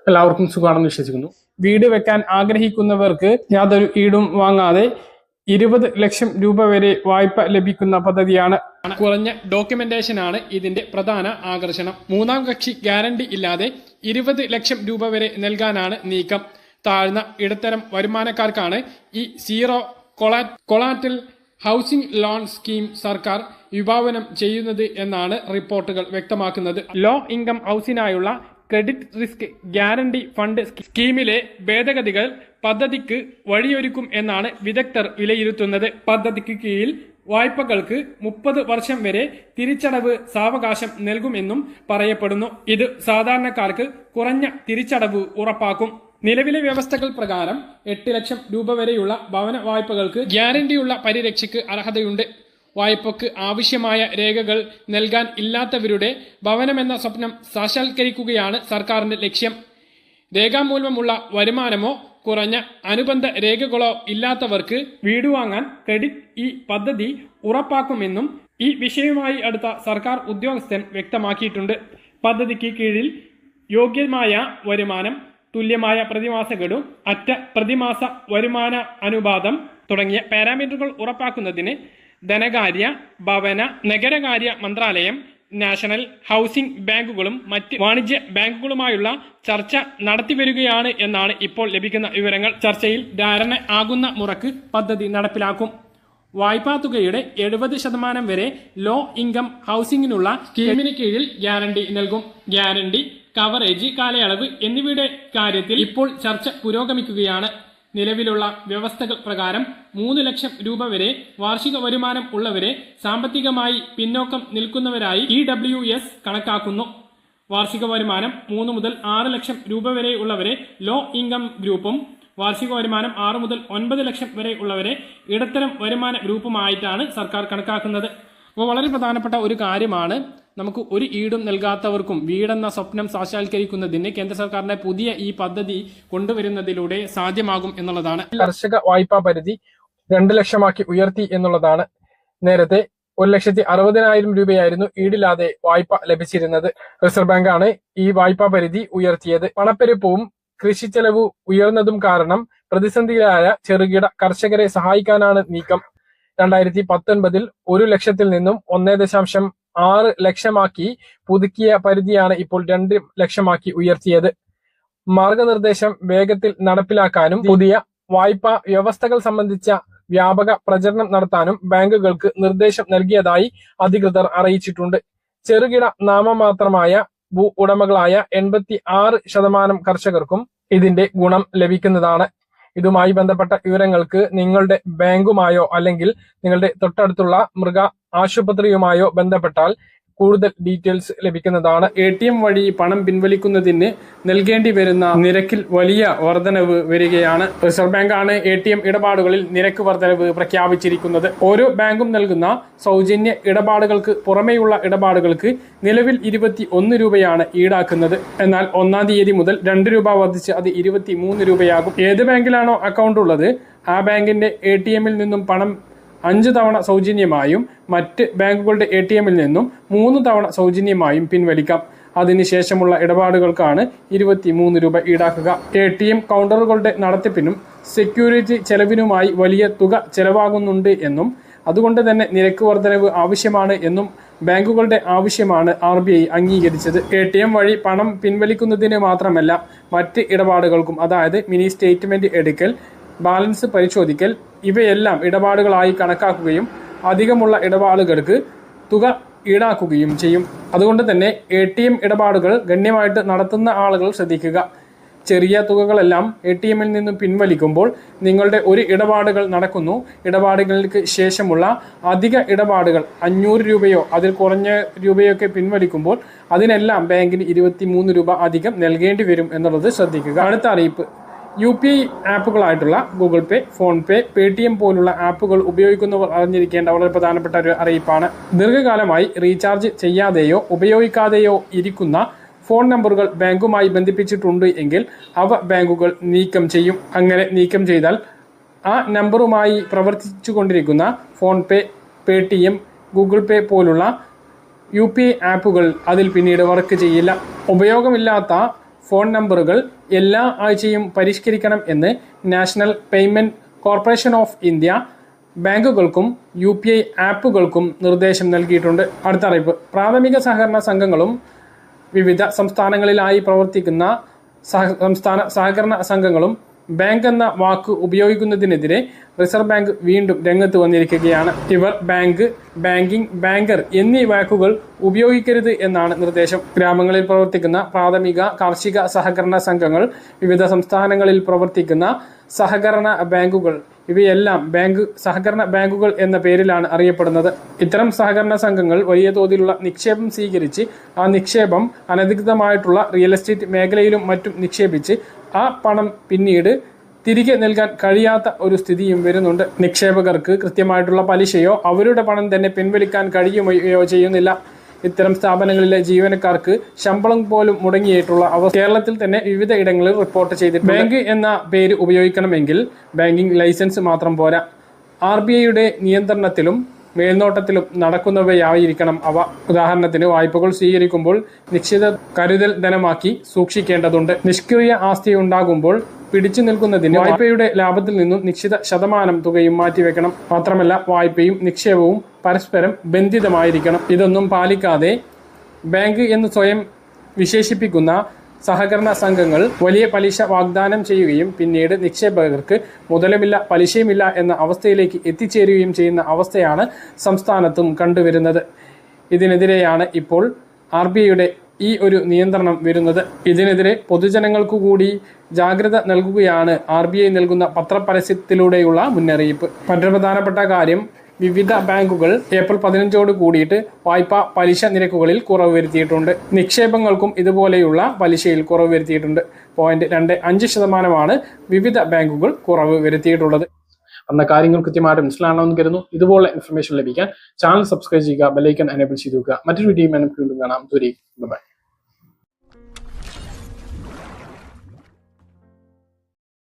എല്ലാവർക്കും സുഖമാണെന്ന് വിശ്വസിക്കുന്നു. വീട് വെക്കാൻ ആഗ്രഹിക്കുന്നവർക്ക് യാതൊരു ഈടും വാങ്ങാതെ 20 ലക്ഷം രൂപ വരെ വായ്പ ലഭിക്കുന്ന പദ്ധതിയാണ്. കുറഞ്ഞ ഡോക്യുമെന്റേഷൻ ആണ് ഇതിന്റെ പ്രധാന ആകർഷണം. മൂന്നാം കക്ഷി ഗ്യാരണ്ടി ഇല്ലാതെ 20 ലക്ഷം രൂപ വരെ നൽകാനാണ് നീക്കം. താഴ്ന്ന ഇടത്തരം വരുമാനക്കാർക്കാണ് ഈ zero collateral housing loan scheme സർക്കാർ വിഭാവനം ചെയ്യുന്നത് എന്നാണ് റിപ്പോർട്ടുകൾ വ്യക്തമാക്കുന്നത്. ലോ ഇൻകം ഹൗസിനായുള്ള ക്രെഡിറ്റ് റിസ്ക് ഗ്യാരണ്ടി ഫണ്ട് സ്കീമിലെ ഭേദഗതികൾ പദ്ധതിക്ക് വഴിയൊരുക്കും എന്നാണ് വിദഗ്ധർ വിലയിരുത്തുന്നത്. പദ്ധതിക്ക് കീഴിൽ വായ്പകൾക്ക് 30 വർഷം വരെ തിരിച്ചടവ് സാവകാശം നൽകുമെന്നും പറയപ്പെടുന്നു. ഇത് സാധാരണക്കാർക്ക് കുറഞ്ഞ തിരിച്ചടവ് ഉറപ്പാക്കും. നിലവിലെ വ്യവസ്ഥകൾ പ്രകാരം 8 ലക്ഷം രൂപ വരെയുള്ള ഭവന വായ്പകൾക്ക് ഗ്യാരണ്ടിയുള്ള പരിരക്ഷയ്ക്ക് അർഹതയുണ്ട്. വായ്പക്ക് ആവശ്യമായ രേഖകൾ നൽകാൻ ഇല്ലാത്തവരുടെ ഭവനമെന്ന സ്വപ്നം സാക്ഷാത്കരിക്കുകയാണ് സർക്കാരിന്റെ ലക്ഷ്യം. രേഖാമൂലമുള്ള വരുമാനമോ കുറഞ്ഞ അനുബന്ധ രേഖകളോ ഇല്ലാത്തവർക്ക് വീട് വാങ്ങാൻ ക്രെഡിറ്റ് ഈ പദ്ധതി ഉറപ്പാക്കുമെന്നും ഈ വിഷയവുമായി അടുത്ത സർക്കാർ ഉദ്യോഗസ്ഥൻ വ്യക്തമാക്കിയിട്ടുണ്ട്. പദ്ധതിക്ക് കീഴിൽ യോഗ്യമായ വരുമാനം, തുല്യമായ പ്രതിമാസ ഗഡു, അറ്റ പ്രതിമാസ വരുമാന അനുപാതം തുടങ്ങിയ പാരാമീറ്ററുകൾ ഉറപ്പാക്കുന്നതിന് ധനകാര്യ, ഭവന, നഗരകാര്യ മന്ത്രാലയം, നാഷണൽ ഹൗസിംഗ് ബാങ്കുകളും മറ്റ് വാണിജ്യ ബാങ്കുകളുമായുള്ള ചർച്ച നടത്തിവരികയാണ് എന്നാണ് ഇപ്പോൾ ലഭിക്കുന്ന വിവരങ്ങൾ. ചർച്ചയിൽ ധാരണ ആകുന്ന മുറക്ക് പദ്ധതി നടപ്പിലാക്കും. വായ്പാ തുകയുടെ 70% വരെ ലോ ഇൻകം ഹൗസിംഗിനുള്ള സ്കീമിന് കീഴിൽ ഗ്യാരണ്ടി നൽകും. ഗ്യാരണ്ടി, കവറേജ് കാലയളവ് എന്നിവയുടെ കാര്യത്തിൽ ഇപ്പോൾ ചർച്ച പുരോഗമിക്കുകയാണ്. നിലവിലുള്ള വ്യവസ്ഥകൾ പ്രകാരം 3 ലക്ഷം രൂപ വരെ വാർഷിക വരുമാനം ഉള്ളവരെ സാമ്പത്തികമായി പിന്നോക്കം നിൽക്കുന്നവരായി EWS കണക്കാക്കുന്നു. വാർഷിക വരുമാനം 3 മുതൽ 6 ലക്ഷം രൂപ വരെ ഉള്ളവരെ ലോ ഇൻകം ഗ്രൂപ്പും വാർഷിക വരുമാനം 6 മുതൽ 9 ലക്ഷം വരെ ഉള്ളവരെ ഇടത്തരം വരുമാന ഗ്രൂപ്പുമായിട്ടാണ് സർക്കാർ കണക്കാക്കുന്നത്. അപ്പോൾ വളരെ പ്രധാനപ്പെട്ട ഒരു കാര്യമാണ്, നമുക്ക് ഒരു ഈടും നൽകാത്തവർക്കും വീടെന്ന സ്വപ്നം സാക്ഷാത്കരിക്കുന്നതിന് കേന്ദ്ര സർക്കാരിന്റെ പുതിയ ഈ പദ്ധതി കൊണ്ടുവരുന്നതിലൂടെ സാധ്യമാകും എന്നുള്ളതാണ്. കർഷക വായ്പാ പരിധി 2 ലക്ഷമാക്കി ഉയർത്തി എന്നുള്ളതാണ്. നേരത്തെ 1,60,000 രൂപയായിരുന്നു ഈടില്ലാതെ വായ്പ ലഭിച്ചിരുന്നത്. റിസർവ് ബാങ്കാണ് ഈ വായ്പാ പരിധി ഉയർത്തിയത്. പണപ്പെരുപ്പവും കൃഷി ചെലവ് ഉയർന്നതും കാരണം പ്രതിസന്ധിയിലായ ചെറുകിട കർഷകരെ സഹായിക്കാനാണ് നീക്കം. 2019 1 ലക്ഷത്തിൽ നിന്നും 1.6 ലക്ഷമാക്കി പുതുക്കിയ പരിധിയാണ് ഇപ്പോൾ 2 ലക്ഷമാക്കി ഉയർത്തിയത്. മാർഗനിർദ്ദേശം വേഗത്തിൽ നടപ്പിലാക്കാനും പുതിയ വായ്പാ വ്യവസ്ഥകൾ സംബന്ധിച്ച വ്യാപക പ്രചരണം നടത്താനും ബാങ്കുകൾക്ക് നിർദ്ദേശം നൽകിയതായി അധികൃതർ അറിയിച്ചിട്ടുണ്ട്. ചെറുകിട നാമമാത്രമായ ഭൂ ഉടമകളായ 86% കർഷകർക്കും ഇതിന്റെ ഗുണം ലഭിക്കുന്നതാണ്. ഇതുമായി ബന്ധപ്പെട്ട വിവരങ്ങൾക്ക് നിങ്ങളുടെ ബാങ്കുമായോ അല്ലെങ്കിൽ നിങ്ങളുടെ തൊട്ടടുത്തുള്ള മൃഗ ആശുപത്രിയുമായോ ബന്ധപ്പെട്ടാൽ കൂടുതൽ ഡീറ്റെയിൽസ് ലഭിക്കുന്നതാണ്. ATM വഴി പണം പിൻവലിക്കുന്നതിന് നൽകേണ്ടി വരുന്ന നിരക്കിൽ വലിയ വർധനവ് വരികയാണ്. റിസർവ് ബാങ്കാണ് ATM ഇടപാടുകളിൽ നിരക്ക് വർധനവ് പ്രഖ്യാപിച്ചിരിക്കുന്നത്. ഓരോ ബാങ്കും നൽകുന്ന സൗജന്യ ഇടപാടുകൾക്ക് പുറമെയുള്ള ഇടപാടുകൾക്ക് നിലവിൽ 21 രൂപയാണ് ഈടാക്കുന്നത്. എന്നാൽ 1-ാം തീയതി മുതൽ 2 രൂപ വർദ്ധിച്ച് അത് 23 രൂപയാകും. ഏത് ബാങ്കിലാണോ അക്കൗണ്ട് ഉള്ളത് ആ ബാങ്കിന്റെ ATM-ൽ നിന്നും പണം 5 തവണ സൗജന്യമായും മറ്റ് ബാങ്കുകളുടെ ATM-ൽ നിന്നും 3 തവണ സൗജന്യമായും പിൻവലിക്കാം. അതിനുശേഷമുള്ള ഇടപാടുകൾക്കാണ് 23 രൂപ ഈടാക്കുക. ATM കൗണ്ടറുകളുടെ നടത്തിപ്പിനും സെക്യൂരിറ്റി ചെലവിനുമായി വലിയ തുക ചെലവാകുന്നുണ്ട് എന്നും അതുകൊണ്ട് തന്നെ നിരക്ക് വർധനവ് ആവശ്യമാണ് എന്നും ബാങ്കുകളുടെ ആവശ്യമാണ് RBI അംഗീകരിച്ചത്. ATM വഴി പണം പിൻവലിക്കുന്നതിന് മാത്രമല്ല മറ്റ് ഇടപാടുകൾക്കും, അതായത് മിനി സ്റ്റേറ്റ്മെന്റ് എടുക്കൽ, ബാലൻസ് പരിശോധിക്കൽ ഇവയെല്ലാം ഇടപാടുകളായി കണക്കാക്കുകയും അധികമുള്ള ഇടപാടുകൾക്ക് തുക ഈടാക്കുകയും ചെയ്യും. അതുകൊണ്ട് തന്നെ ATM ഇടപാടുകൾ ഗണ്യമായിട്ട് നടത്തുന്ന ആളുകൾ ശ്രദ്ധിക്കുക. ചെറിയ തുകകളെല്ലാം ATM-ൽ നിന്നും പിൻവലിക്കുമ്പോൾ നിങ്ങളുടെ ഒരു ഇടപാടുകൾ നടക്കുന്നു. ഇടപാടുകൾക്ക് ശേഷമുള്ള അധിക ഇടപാടുകൾ 500 രൂപയോ അതിൽ കുറഞ്ഞ രൂപയൊക്കെ പിൻവലിക്കുമ്പോൾ അതിനെല്ലാം ബാങ്കിന് 23 രൂപ അധികം നൽകേണ്ടി വരും എന്നുള്ളത് ശ്രദ്ധിക്കുക. അടുത്ത അറിയിപ്പ്, UPI ആപ്പുകളായിട്ടുള്ള ഗൂഗിൾ പേ, ഫോൺ പേ, Paytm പോലുള്ള ആപ്പുകൾ ഉപയോഗിക്കുന്നവർ അറിഞ്ഞിരിക്കേണ്ട വളരെ പ്രധാനപ്പെട്ട ഒരു അറിയിപ്പാണ്. ദീർഘകാലമായി റീചാർജ് ചെയ്യാതെയോ ഉപയോഗിക്കാതെയോ ഇരിക്കുന്ന ഫോൺ നമ്പറുകൾ ബാങ്കുമായി ബന്ധിപ്പിച്ചിട്ടുണ്ട് എങ്കിൽ അവ ബാങ്കുകൾ നീക്കം ചെയ്യും. അങ്ങനെ നീക്കം ചെയ്താൽ ആ നമ്പറുമായി പ്രവർത്തിച്ചു കൊണ്ടിരിക്കുന്ന ഫോൺ പേ, Paytm, ഗൂഗിൾ പേ പോലുള്ള UPI ആപ്പുകൾ അതിൽ പിന്നീട് വർക്ക് ചെയ്യില്ല. ഉപയോഗമില്ലാത്ത ഫോൺ നമ്പറുകൾ എല്ലാ ആഴ്ചയും പരിഷ്കരിക്കണം എന്ന് National Payment Corporation of India ബാങ്കുകൾക്കും UPI ആപ്പുകൾക്കും നിർദ്ദേശം നൽകിയിട്ടുണ്ട്. അടുത്ത അറിയിപ്പ്, പ്രാഥമിക സഹകരണ സംഘങ്ങളും വിവിധ സംസ്ഥാനങ്ങളിലായി പ്രവർത്തിക്കുന്ന സംസ്ഥാന സഹകരണ സംഘങ്ങളും ബാങ്ക് എന്ന വാക്ക് ഉപയോഗിക്കുന്നതിനെതിരെ റിസർവ് ബാങ്ക് വീണ്ടും രംഗത്ത് വന്നിരിക്കുകയാണ്. ഇവർ ബാങ്ക്, ബാങ്കിംഗ്, ബാങ്കർ എന്നീ വാക്കുകൾ ഉപയോഗിക്കരുത് എന്നാണ് നിർദ്ദേശം. ഗ്രാമങ്ങളിൽ പ്രവർത്തിക്കുന്ന പ്രാഥമിക കാർഷിക സഹകരണ സംഘങ്ങൾ, വിവിധ സംസ്ഥാനങ്ങളിൽ പ്രവർത്തിക്കുന്ന സഹകരണ ബാങ്കുകൾ ഇവയെല്ലാം സഹകരണ ബാങ്കുകൾ എന്ന പേരിലാണ് അറിയപ്പെടുന്നത്. ഇത്തരം സഹകരണ സംഘങ്ങൾ വലിയ തോതിലുള്ള നിക്ഷേപം സ്വീകരിച്ച് ആ നിക്ഷേപം അനധികൃതമായിട്ടുള്ള റിയൽ എസ്റ്റേറ്റ് മേഖലയിലും മറ്റും നിക്ഷേപിച്ച് ആ പണം പിന്നീട് തിരികെ നൽകാൻ കഴിയാത്ത ഒരു സ്ഥിതിയും വരുന്നുണ്ട്. നിക്ഷേപകർക്ക് കൃത്യമായിട്ടുള്ള പലിശയോ അവരുടെ പണം തന്നെ പിൻവലിക്കാൻ കഴിയുകയോ ചെയ്യുന്നില്ല. ഇത്തരം സ്ഥാപനങ്ങളിലെ ജീവനക്കാർക്ക് ശമ്പളം പോലും മുടങ്ങിയിട്ടുള്ള അവസ്ഥ കേരളത്തിൽ തന്നെ വിവിധ ഇടങ്ങളിൽ റിപ്പോർട്ട് ചെയ്തിട്ടുണ്ട്. ബാങ്ക് എന്ന പേര് ഉപയോഗിക്കണമെങ്കിൽ ബാങ്കിംഗ് ലൈസൻസ് മാത്രം പോരാ, RBIയുടെ നിയന്ത്രണത്തിലും മേൽനോട്ടത്തിലും നടക്കുന്നവയായിരിക്കണം അവ. ഉദാഹരണത്തിന് വായ്പകൾ സ്വീകരിക്കുമ്പോൾ നിശ്ചിത കരുതൽ ധനമാക്കി സൂക്ഷിക്കേണ്ടതുണ്ട്. നിഷ്ക്രിയ ആസ്തി ഉണ്ടാകുമ്പോൾ പിടിച്ചു നിൽക്കുന്നതിന് വായ്പയുടെ ലാഭത്തിൽ നിന്നും നിശ്ചിത ശതമാനം തുകയും മാറ്റിവെക്കണം. മാത്രമല്ല വായ്പയും നിക്ഷേപവും പരസ്പരം ബന്ധിതമായിരിക്കണം. ഇതൊന്നും പാലിക്കാതെ ബാങ്ക് എന്ന് സ്വയം വിശേഷിപ്പിക്കുന്ന സഹകരണ സംഘങ്ങൾ വലിയ പലിശ വാഗ്ദാനം ചെയ്യുകയും പിന്നീട് നിക്ഷേപകർക്ക് മുതലുമില്ല പലിശയുമില്ല എന്ന അവസ്ഥയിലേക്ക് എത്തിച്ചേരുകയും ചെയ്യുന്ന അവസ്ഥയാണ് സംസ്ഥാനത്തും കണ്ടുവരുന്നത്. ഇതിനെതിരെയാണ് ഇപ്പോൾ RBIയുടെ ഈ ഒരു നിയന്ത്രണം വരുന്നത്. ഇതിനെതിരെ പൊതുജനങ്ങൾക്കു കൂടി ജാഗ്രത നൽകുകയാണ് RBI നൽകുന്ന പത്രപരസ്യത്തിലൂടെയുള്ള മുന്നറിയിപ്പ്. മറ്റൊരു പ്രധാനപ്പെട്ട കാര്യം, വിവിധ ബാങ്കുകൾ ഏപ്രിൽ 15 കൂടിയിട്ട് വായ്പാ പലിശ നിരക്കുകളിൽ കുറവ് വരുത്തിയിട്ടുണ്ട്. നിക്ഷേപങ്ങൾക്കും ഇതുപോലെയുള്ള പലിശയിൽ കുറവ് വരുത്തിയിട്ടുണ്ട്. 0.25% വിവിധ ബാങ്കുകൾ കുറവ് വരുത്തിയിട്ടുള്ളത്. എന്ന കാര്യങ്ങൾ കൃത്യമായിട്ട് മനസ്സിലാണെന്ന് കരുതുന്നു. ഇതുപോലെ ഇൻഫർമേഷൻ ലഭിക്കാൻ ചാനൽ സബ്സ്ക്രൈബ് ചെയ്യുക, ബെല്ലൈക്കൺ എനേബിൾ ചെയ്ത് വെക്കുക. മറ്റൊരു വീഡിയോയും നമുക്ക് വീണ്ടും കാണാം. ബൈ.